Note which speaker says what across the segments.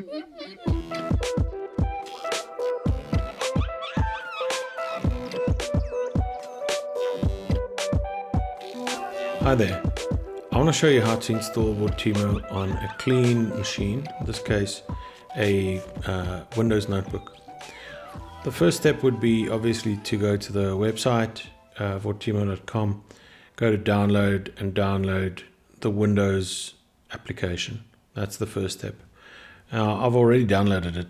Speaker 1: Hi there. I want to show you how to install Vortimo on a clean machine, in this case a Windows notebook. The first step would be obviously to go to the website vortimo.com, go to download and download the Windows application. That's the first step. Now I've already downloaded it,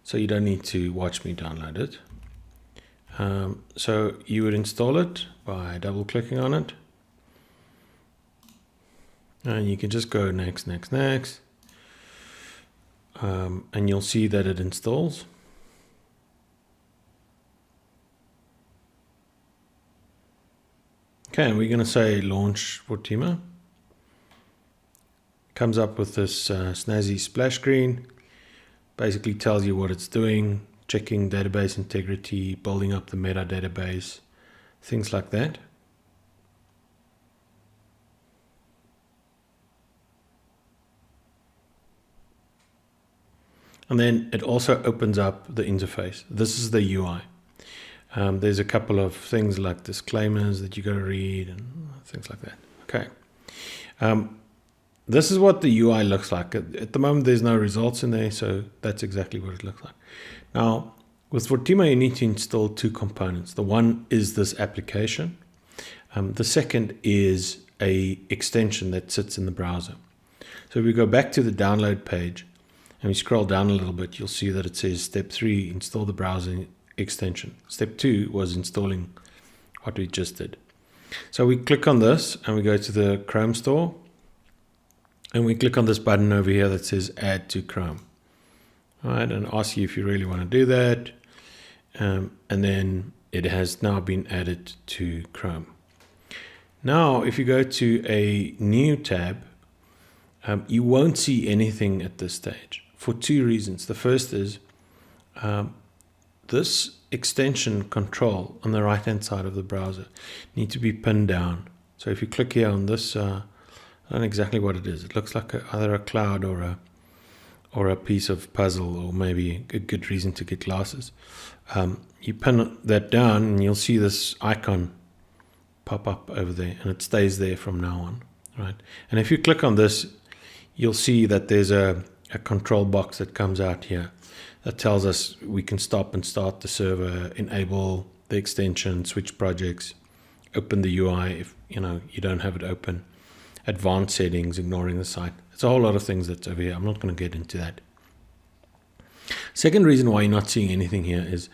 Speaker 1: so you don't need to watch me download it. So you would install it by double clicking on it. And you can just go next, next, next. And you'll see that it installs. Okay, and we're going to say launch Vortimo. Comes up with this snazzy splash screen. Basically tells you what it's doing, checking database integrity, building up the meta database, things like that. And then it also opens up the interface. This is the UI. There's a couple of things like disclaimers that you got to read and things like that. Okay. This is what the UI looks like. At the moment, there's no results in there, so that's exactly what it looks like. Now, with Vortimo, you need to install two components. The one is this application. The second is a extension that sits in the browser. So if we go back to the download page, and we scroll down a little bit, you'll see that it says step 3, install the browser extension. Step 2 was installing what we just did. So we click on this and we go to the Chrome store and we click on this button over here that says add to Chrome. All right, and ask you if you really want to do that. And then it has now been added to Chrome. Now, if you go to a new tab, you won't see anything at this stage for two reasons. The first is this extension control on the right hand side of the browser need to be pinned down. So if you click here on this, I don't know exactly what it is. It looks like either a cloud or a piece of puzzle, or maybe a good reason to get glasses. You pin that down and you'll see this icon pop up over there, and it stays there from now on. Right? And if you click on this, you'll see that there's a control box that comes out here that tells us we can stop and start the server, enable the extension, switch projects, open the UI if you don't have it open, advanced settings, ignoring the site. It's a whole lot of things that's over here. I'm not going to get into that. Second reason why you're not seeing anything here is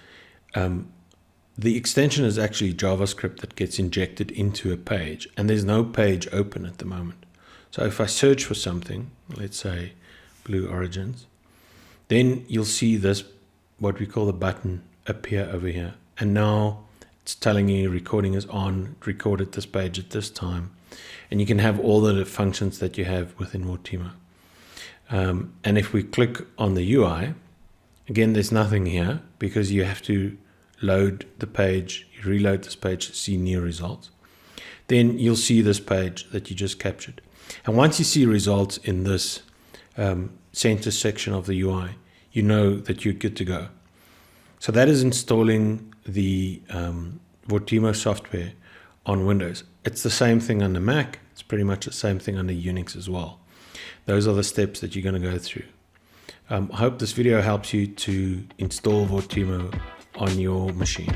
Speaker 1: the extension is actually JavaScript that gets injected into a page, and there's no page open at the moment. So if I search for something, let's say Blue Origins, then you'll see this, what we call the button, appear over here. And now it's telling you recording is on, recorded this page at this time. And you can have all the functions that you have within Vortimo. And if we click on the UI, again, there's nothing here because you have to load the page, you reload this page to see new results. Then you'll see this page that you just captured. And once you see results in this center section of the UI, you know that you're good to go. So that is installing the Vortimo software on Windows. It's the same thing on the Mac. It's pretty much the same thing on the Unix as well. Those are the steps that you're going to go through. I hope this video helps you to install Vortimo on your machine.